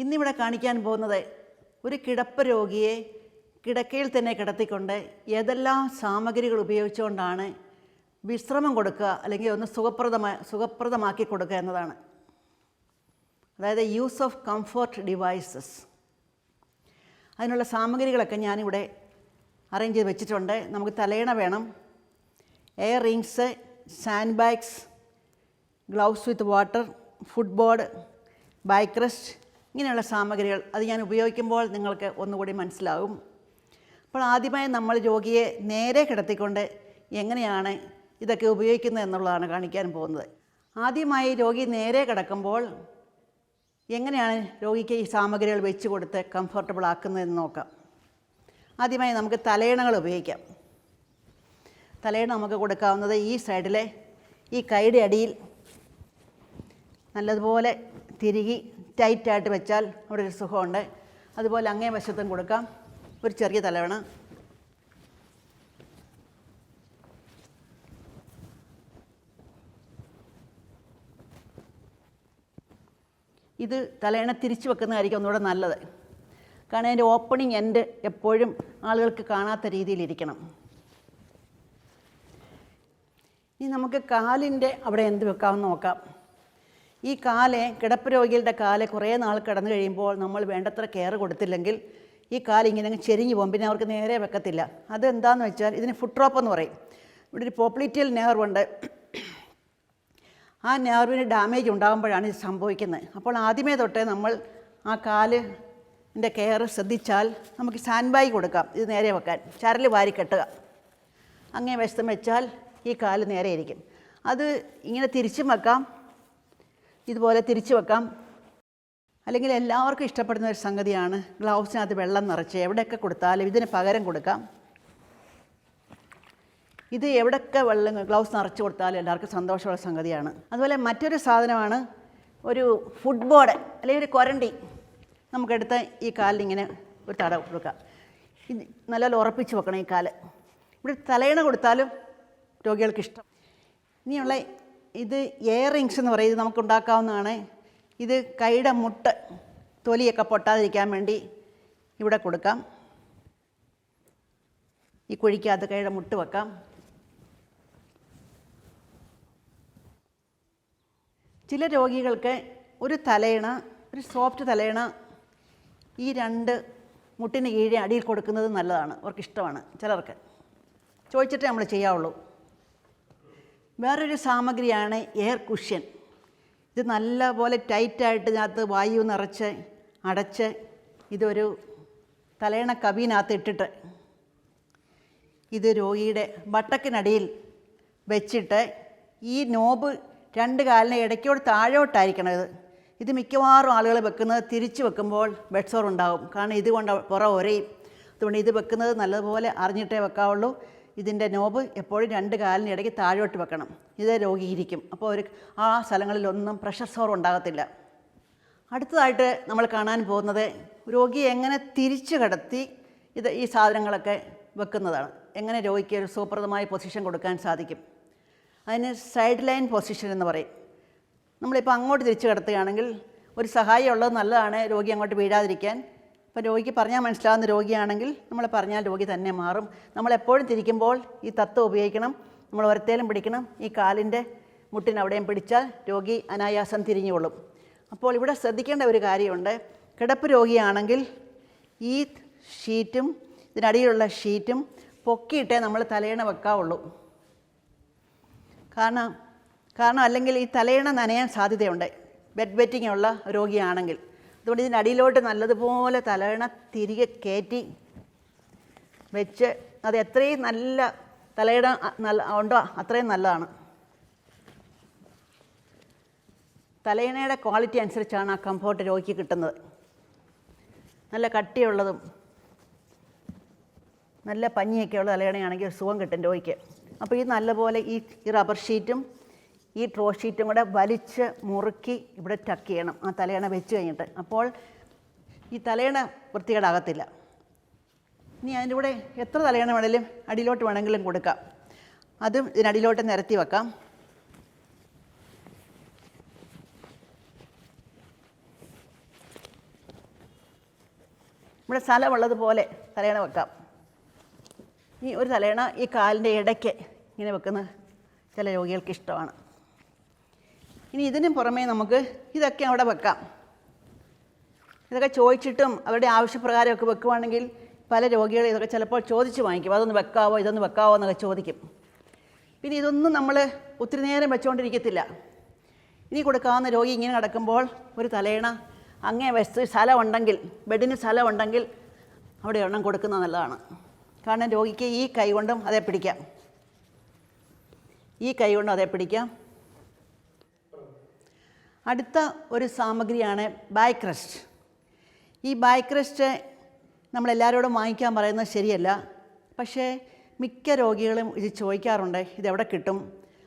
ഇന്നിവിടെ കാണിക്കാൻ പോകുന്നത് ഒരു കിടപ്പ് രോഗിയെ കിടക്കയിൽ തന്നെ കിടത്തിക്കൊണ്ട് ഏതെല്ലാം സാമഗ്രികൾ ഉപയോഗിച്ചുകൊണ്ടാണ് വിശ്രമം കൊടുക്കുക അല്ലെങ്കിൽ ഒന്ന് സുഖപ്രദമാക്കി കൊടുക്കുക എന്നതാണ്. അതായത് യൂസ് ഓഫ് കംഫർട്ട് ഡിവൈസസ്. അതിനുള്ള സാമഗ്രികളൊക്കെ ഞാനിവിടെ അറേഞ്ച് ചെയ്ത് വെച്ചിട്ടുണ്ട്. നമുക്ക് തലയിണ വേണം, air rings, sand bags, gloves with water, food board, bike rest, ഇങ്ങനെയുള്ള സാമഗ്രികൾ. അത് ഞാൻ ഉപയോഗിക്കുമ്പോൾ നിങ്ങൾക്ക് ഒന്നുകൂടി മനസ്സിലാകും. അപ്പോൾ ആദ്യമായി നമ്മൾ രോഗിയെ നേരെ കിടത്തിക്കൊണ്ട് എങ്ങനെയാണ് ഇതൊക്കെ ഉപയോഗിക്കുന്നത് എന്നുള്ളതാണ് കാണിക്കാൻ പോകുന്നത്. ആദ്യമായി രോഗി നേരെ കിടക്കുമ്പോൾ എങ്ങനെയാണ് രോഗിക്ക് ഈ സാമഗ്രികൾ വെച്ച് കൊടുത്ത് കംഫർട്ടബിൾ ആക്കുന്നതെന്ന് നോക്കാം. ആദ്യമായി നമുക്ക് തലയിണകൾ ഉപയോഗിക്കാം. തലയിണ നമുക്ക് കൊടുക്കാവുന്നത് ഈ സൈഡിലെ ഈ കൈയുടെ അടിയിൽ നല്ലതുപോലെ തിരുകി ടൈറ്റായിട്ട് വെച്ചാൽ അവിടെ ഒരു സുഖമുണ്ട്. അതുപോലെ അങ്ങേ വശത്തും കൊടുക്കാം ഒരു ചെറിയ തലയിണ. ഇത് തലയിണ തിരിച്ചു വെക്കുന്നതായിരിക്കും ഒന്നുകൂടെ നല്ലത്. കാരണം അതിൻ്റെ ഓപ്പണിംഗ് എൻഡ് എപ്പോഴും ആളുകൾക്ക് കാണാത്ത രീതിയിലിരിക്കണം. ഇനി നമുക്ക് കാലിൻ്റെ അവിടെ എന്ത് വെക്കാമെന്ന് നോക്കാം. ഈ കിടപ്പ് രോഗികളുടെ കാല് കുറേ നാൾ കിടന്നു കഴിയുമ്പോൾ നമ്മൾ വേണ്ടത്ര കെയർ കൊടുത്തില്ലെങ്കിൽ ഈ കാലിങ്ങനെ ചെരിഞ്ഞു പോകും. പിന്നെ അവർക്ക് നേരെ വെക്കത്തില്ല. അതെന്താണെന്ന് വെച്ചാൽ ഇതിന് ഫുട്ട് റോപ്പ് എന്ന് പറയും. ഇവിടെ ഒരു പോപ്ലിറ്റിയൽ നെർവുണ്ട്. ആ നെർവിന് ഡാമേജ് ഉണ്ടാകുമ്പോഴാണ് ഇത് സംഭവിക്കുന്നത്. അപ്പോൾ ആദ്യമേ തൊട്ടേ നമ്മൾ ആ കാലിൻ്റെ കെയർ ശ്രദ്ധിച്ചാൽ നമുക്ക് സാൻഡ് ബാഗ് കൊടുക്കാം. ഇത് നേരെ വെക്കാൻ ചരൽ വാരി കെട്ടുക. അങ്ങേ വശത്തും വെച്ചാൽ ഈ കാല് നേരെ ഇരിക്കും. അത് ഇങ്ങനെ തിരിച്ചും വെക്കാം, ഇതുപോലെ തിരിച്ചു വെക്കാം. അല്ലെങ്കിൽ എല്ലാവർക്കും ഇഷ്ടപ്പെടുന്ന ഒരു സംഗതിയാണ് ഗ്ലൗസിനകത്ത് വെള്ളം നിറച്ച് എവിടെയൊക്കെ കൊടുത്താലും ഇതിന് പകരം കൊടുക്കാം. ഇത് എവിടെയൊക്കെ ഗ്ലൗസ് നിറച്ച് കൊടുത്താലും എല്ലാവർക്കും സന്തോഷമുള്ള സംഗതിയാണ്. അതുപോലെ മറ്റൊരു സാധനമാണ് ഒരു ഫുഡ് ബോർഡ് അല്ലെങ്കിൽ ഒരു കൊരണ്ടി. നമുക്കെടുത്ത് ഈ കാലിലിങ്ങനെ ഒരു തട കൊടുക്കാം. ഇത് നല്ലപോലെ ഉറപ്പിച്ച് വെക്കണം ഈ കാല്. ഇവിടെ തലയിണ കൊടുത്താലും രോഗികൾക്ക് ഇഷ്ടം. ഇനിയുള്ള ഇത് എയർ റിങ്സ് എന്ന് പറയും. ഇത് നമുക്കുണ്ടാക്കാവുന്നതാണ്. ഇത് കൈയുടെ മുട്ട് തൊലിയൊക്കെ പൊട്ടാതിരിക്കാൻ വേണ്ടി ഇവിടെ കൊടുക്കാം. ഈ കുഴിക്കകത്ത് കൈയുടെ മുട്ട് വെക്കാം. ചില രോഗികൾക്ക് ഒരു തലയിണ, ഒരു സോഫ്റ്റ് തലയിണ ഈ രണ്ട് മുട്ടിന് കീഴെ അടിയിൽ കൊടുക്കുന്നത് നല്ലതാണ്. അവർക്ക് ഇഷ്ടമാണ്. ചിലർക്ക് ചോദിച്ചിട്ടേ നമ്മൾ ചെയ്യാവുള്ളൂ. വേറൊരു സാമഗ്രിയാണ് എയർ കുഷ്യൻ. ഇത് നല്ലപോലെ ടൈറ്റായിട്ട് ഇതിനകത്ത് വായു നിറച്ച് അടച്ച് ഇതൊരു തലയിണ കബീനകത്ത് ഇട്ടിട്ട് ഇത് രോഗിയുടെ ബട്ടക്കിനടിയിൽ വെച്ചിട്ട് ഈ നോബ് രണ്ട് കാലിനെ ഇടയ്ക്കോട് താഴോട്ടായിരിക്കണം. ഇത് മിക്കവാറും ആളുകൾ വെക്കുന്നത് തിരിച്ച് വെക്കുമ്പോൾ ബെഡ് സോർ ഉണ്ടാകും. കാരണം ഇതുകൊണ്ട് ഒരയും. അതുകൊണ്ട് ഇത് വെക്കുന്നത് നല്ലതുപോലെ അറിഞ്ഞിട്ടേ വെക്കാവുള്ളൂ. ഇതിൻ്റെ നോബ് എപ്പോഴും രണ്ട് കാലിന് ഇടയ്ക്ക് താഴോട്ട് വെക്കണം. ഇത് രോഗി ഇരിക്കും. അപ്പോൾ ആ സ്ഥലങ്ങളിലൊന്നും പ്രഷർ സോർ ഉണ്ടാകത്തില്ല. അടുത്തതായിട്ട് നമ്മൾ കാണാൻ പോകുന്നത് രോഗിയെ എങ്ങനെ തിരിച്ചു കിടത്തി ഈ സാധനങ്ങളൊക്കെ വെക്കുന്നതാണ്. എങ്ങനെ രോഗിക്ക് ഒരു സുഖപ്രദമായ പൊസിഷൻ കൊടുക്കാൻ സാധിക്കും. അതിന് സൈഡ് ലൈൻ പൊസിഷൻ എന്ന് പറയും. നമ്മളിപ്പോൾ അങ്ങോട്ട് തിരിച്ചു കിടത്തുകയാണെങ്കിൽ ഒരു സഹായം ഉള്ളത് നല്ലതാണ്, രോഗി അങ്ങോട്ട് വീഴാതിരിക്കാൻ. അപ്പോൾ രോഗിക്ക് പറഞ്ഞാൽ മനസ്സിലാവുന്ന രോഗിയാണെങ്കിൽ നമ്മൾ പറഞ്ഞാൽ രോഗി തന്നെ മാറും. നമ്മളെപ്പോഴും തിരിക്കുമ്പോൾ ഈ തത്വം ഉപയോഗിക്കണം. നമ്മൾ ഒരത്തേലും പിടിക്കണം. ഈ കാലിൻ്റെ മുട്ടിനവിടെയും പിടിച്ചാൽ രോഗി അനായാസം തിരിഞ്ഞുകൊള്ളും. അപ്പോൾ ഇവിടെ ശ്രദ്ധിക്കേണ്ട ഒരു കാര്യമുണ്ട്. കിടപ്പ് രോഗിയാണെങ്കിൽ ഈ ഷീറ്റും ഇതിനടിയിലുള്ള ഷീറ്റും പൊക്കിയിട്ടേ നമ്മൾ തലയിണ വെക്കാവുള്ളൂ. കാരണം അല്ലെങ്കിൽ ഈ തലയിണ നനയാൻ സാധ്യതയുണ്ട് ബെഡ് വെറ്റിംഗ് ഉള്ള രോഗിയാണെങ്കിൽ. അതുകൊണ്ട് ഇതിനടിയിലോട്ട് നല്ലതുപോലെ തലയിണ തിരികെ കയറ്റി വെച്ച് അത് എത്രയും നല്ല തലയിണ ഉണ്ടോ അത്രയും നല്ലതാണ്. തലയിണയുടെ ക്വാളിറ്റി അനുസരിച്ചാണ് ആ കംഫോർട്ട് രോഗിക്ക് കിട്ടുന്നത്. നല്ല കട്ടിയുള്ളതും നല്ല പഞ്ഞിയൊക്കെയുള്ള തലയിണയാണെങ്കിൽ സുഖം കിട്ടും രോഗിക്ക്. അപ്പോൾ ഈ നല്ലപോലെ ഈ റബ്ബർ ഷീറ്റും ഈ ട്രോ ഷീറ്റും കൂടെ വലിച്ച് മുറുക്കി ഇവിടെ ടക്ക് ചെയ്യണം ആ തലയിണ വെച്ച് കഴിഞ്ഞിട്ട്. അപ്പോൾ ഈ തലയിണ വൃത്തികേടാകത്തില്ല. ഇനി അതിൻ്റെ കൂടെ എത്ര തലയിണ വേണമെങ്കിലും അടിയിലോട്ട് വേണമെങ്കിലും കൊടുക്കാം. അതും ഇതിനടിയിലോട്ട് നിരത്തി വെക്കാം. ഇവിടെ സ്ഥലമുള്ളതുപോലെ തലയണ വെക്കാം. ഈ ഒരു തലയണ ഈ കാലിൻ്റെ ഇടയ്ക്ക് ഇങ്ങനെ വെക്കുന്ന ചില രോഗികൾക്ക് ഇഷ്ടമാണ്. ഇനി ഇതിന് പുറമേ നമുക്ക് ഇതൊക്കെ അവിടെ വെക്കാം. ഇതൊക്കെ ചോദിച്ചിട്ടും അവരുടെ ആവശ്യപ്രകാരമൊക്കെ വെക്കുവാണെങ്കിൽ പല രോഗികളും ഇതൊക്കെ ചിലപ്പോൾ ചോദിച്ച് വാങ്ങിക്കും, അതൊന്ന് വെക്കാവോ ഇതൊന്ന് വെക്കാവോ എന്നൊക്കെ ചോദിക്കും. പിന്നെ ഇതൊന്നും നമ്മൾ ഒത്തിരി നേരം വെച്ചുകൊണ്ടിരിക്കത്തില്ല. ഇനി കൊടുക്കാവുന്ന രോഗി ഇങ്ങനെ കിടക്കുമ്പോൾ ഒരു തലയണ അങ്ങേ വശത്ത് സ്ഥലമുണ്ടെങ്കിൽ, ബെഡിന് സ്ഥലമുണ്ടെങ്കിൽ അവിടെ എണ്ണം കൊടുക്കുന്നത് നല്ലതാണ്. കാരണം രോഗിക്ക് ഈ കൈ കൊണ്ടും അതേ പിടിക്കാം, ഈ കൈ കൊണ്ടും അതേ പിടിക്കാം. അടുത്ത ഒരു സാമഗ്രിയാണ് ബാക്ക് റെസ്റ്റ്. ഈ ബാക്ക് റെസ്റ്റ് നമ്മളെല്ലാവരോടും വാങ്ങിക്കാൻ പറയുന്നത് ശരിയല്ല. പക്ഷേ മിക്ക രോഗികളും ഇത് ചോദിക്കാറുണ്ട്, ഇതെവിടെ കിട്ടും,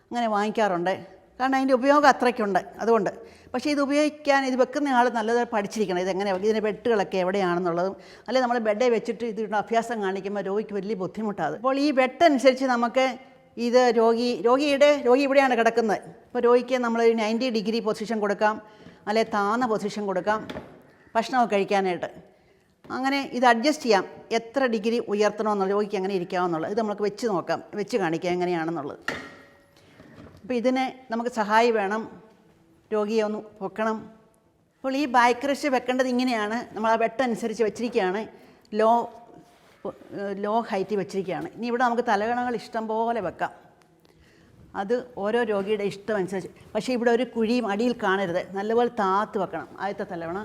അങ്ങനെ വാങ്ങിക്കാറുണ്ട്. കാരണം അതിൻ്റെ ഉപയോഗം അത്രയ്ക്കുണ്ട്, അതുകൊണ്ട്. പക്ഷേ ഇത് ഉപയോഗിക്കാൻ, ഇത് വെക്കുന്ന ആൾ നല്ലതായി പഠിച്ചിരിക്കണം, ഇതെങ്ങനെ ഇതിൻ്റെ വെട്ടുകളൊക്കെ എവിടെയാണെന്നുള്ളതും. അല്ലെങ്കിൽ നമ്മൾ ബെഡേ വെച്ചിട്ട് ഇതിൻ്റെ അഭ്യാസം കാണിക്കുമ്പോൾ രോഗിക്ക് വലിയ ബുദ്ധിമുട്ടാണ്. അപ്പോൾ ഈ വെട്ടനുസരിച്ച് നമുക്ക് ഇത് രോഗി ഇവിടെയാണ് കിടക്കുന്നത്. ഇപ്പോൾ രോഗിക്ക് നമ്മളൊരു 90 ഡിഗ്രി പൊസിഷൻ കൊടുക്കാം, അല്ലെങ്കിൽ താന്ന പൊസിഷൻ കൊടുക്കാം ഭക്ഷണമൊക്കെ കഴിക്കാനായിട്ട്. അങ്ങനെ ഇത് അഡ്ജസ്റ്റ് ചെയ്യാം, എത്ര ഡിഗ്രി ഉയർത്തണമെന്നുള്ള, രോഗിക്ക് എങ്ങനെ ഇരിക്കാമെന്നുള്ളത് ഇത് നമുക്ക് വെച്ച് നോക്കാം, വെച്ച് കാണിക്കാം എങ്ങനെയാണെന്നുള്ളത്. അപ്പോൾ ഇതിന് നമുക്ക് സഹായി വേണം, രോഗിയെ ഒന്ന് പൊക്കണം. അപ്പോൾ ഈ ബാക്ക് റെസ്റ്റ് വെക്കേണ്ടത് ഇങ്ങനെയാണ്. നമ്മൾ ആ വെട്ടനുസരിച്ച് വെച്ചിരിക്കുകയാണ്, ലോ ഹൈറ്റ് വെച്ചിരിക്കുകയാണ്. ഇനി ഇവിടെ നമുക്ക് തലകണകൾ ഇഷ്ടം പോലെ വെക്കാം, അത് ഓരോ രോഗിയുടെ ഇഷ്ടമനുസരിച്ച്. പക്ഷേ ഇവിടെ ഒരു കുഴിയും അടിയിൽ കാണരുത്, നല്ലപോലെ താത്ത് വെക്കണം. ആദ്യത്തെ തലവണ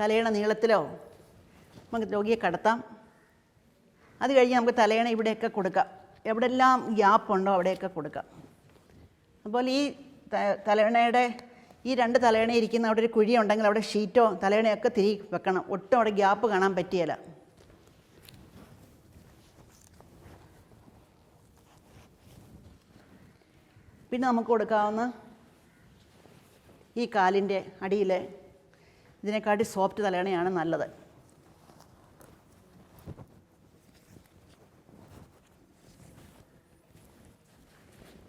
തലയണ നീളത്തിലോ നമുക്ക് രോഗിയെ കടത്താം. അത് കഴിഞ്ഞ് നമുക്ക് തലയണ ഇവിടെയൊക്കെ കൊടുക്കാം, എവിടെയെല്ലാം ഗ്യാപ്പുണ്ടോ അവിടെയൊക്കെ കൊടുക്കാം. അതുപോലെ ഈ തലയണയുടെ ഈ 2 തലയണ ഇരിക്കുന്ന അവിടെ ഒരു കുഴി ഉണ്ടെങ്കിൽ അവിടെ ഷീറ്റോ തലയണയൊക്കെ തിരികെ വെക്കണം, ഒട്ടും അവിടെ ഗ്യാപ്പ് കാണാൻ പറ്റിയല്ല. പിന്നെ നമുക്ക് കൊടുക്കാവുന്ന ഈ കാലിൻ്റെ അടിയിൽ ഇതിനെക്കാട്ടി സോഫ്റ്റ് തലയണയാണ് നല്ലത്.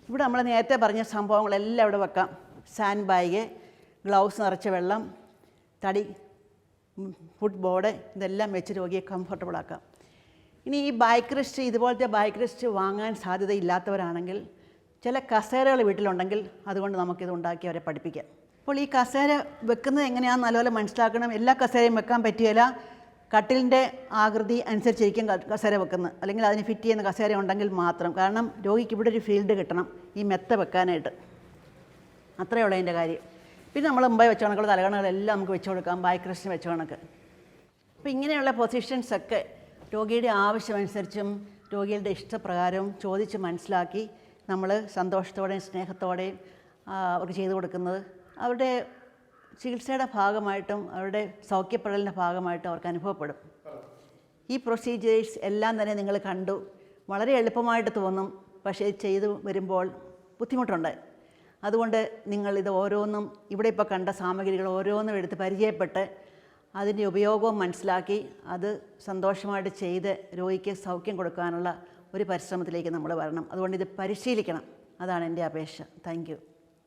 ഇവിടെ നമ്മൾ നേരത്തെ പറഞ്ഞ സംഭവങ്ങളെല്ലാം ഇവിടെ വെക്കാം. സാൻഡ് ബാഗ്, ഗ്ലൗസ് നിറച്ച വെള്ളം, തടി, ഫുട് ബോർഡ്, ഇതെല്ലാം വെച്ച് രോഗിയെ കംഫർട്ടബിൾ ആക്കാം. ഇനി ഈ ബാക്ക് റെസ്റ്റ്, ഇതുപോലത്തെ ബാക്ക് റെസ്റ്റ് വാങ്ങാൻ സാധ്യതയില്ലാത്തവരാണെങ്കിൽ ചില കസേരകൾ വീട്ടിലുണ്ടെങ്കിൽ അതുകൊണ്ട് നമുക്കിത് ഉണ്ടാക്കി അവരെ പഠിപ്പിക്കാം. അപ്പോൾ ഈ കസേര വെക്കുന്നത് എങ്ങനെയാണെന്ന് നല്ലപോലെ മനസ്സിലാക്കണം. എല്ലാ കസേരയും വെക്കാൻ പറ്റിയല്ല, കട്ടിലിൻ്റെ ആകൃതി അനുസരിച്ചിരിക്കും കസേര വെക്കുന്നത്, അല്ലെങ്കിൽ അതിന് ഫിറ്റ് ചെയ്യുന്ന കസേര ഉണ്ടെങ്കിൽ മാത്രം. കാരണം രോഗിക്ക് ഇവിടെ ഒരു ഫീൽഡ് കിട്ടണം ഈ മെത്ത വെക്കാനായിട്ട്, അത്രയേ ഉള്ളൂ അതിൻ്റെ കാര്യം. പിന്നെ നമ്മൾ മുമ്പേ വെച്ച കണക്കുള്ള തലകണകളെല്ലാം നമുക്ക് വെച്ച് കൊടുക്കാം, ബാക്ക് റെസ്റ്റിന് വെച്ച കണക്ക്. അപ്പോൾ ഇങ്ങനെയുള്ള പൊസിഷൻസൊക്കെ രോഗിയുടെ ആവശ്യമനുസരിച്ചും രോഗികളുടെ ഇഷ്ടപ്രകാരവും ചോദിച്ച് മനസ്സിലാക്കി നമ്മൾ സന്തോഷത്തോടെയും സ്നേഹത്തോടെയും അവർക്ക് ചെയ്തു കൊടുക്കുന്നത് അവരുടെ ചികിത്സയുടെ ഭാഗമായിട്ടും അവരുടെ സൗഖ്യപ്പെടലിൻ്റെ ഭാഗമായിട്ടും അവർക്ക് അനുഭവപ്പെടും. ഈ പ്രൊസീജിയേഴ്സ് എല്ലാം തന്നെ നിങ്ങൾ കണ്ടു, വളരെ എളുപ്പമായിട്ട് തോന്നും, പക്ഷേ ചെയ്തു വരുമ്പോൾ ബുദ്ധിമുട്ടുണ്ട്. അതുകൊണ്ട് നിങ്ങളിത് ഓരോന്നും ഇവിടെ ഇപ്പോൾ കണ്ട സാമഗ്രികൾ ഓരോന്നും എടുത്ത് പരിചയപ്പെട്ട് അതിൻ്റെ ഉപയോഗവും മനസ്സിലാക്കി അത് സന്തോഷമായിട്ട് ചെയ്ത് രോഗിക്ക് സൗഖ്യം കൊടുക്കാനുള്ള ഒരു പരിശ്രമത്തിലേക്ക് നമ്മൾ വരണം. അതുകൊണ്ട് ഇത് പരിശീലിക്കണം, അതാണ് എൻ്റെ അപേക്ഷ. Thank you.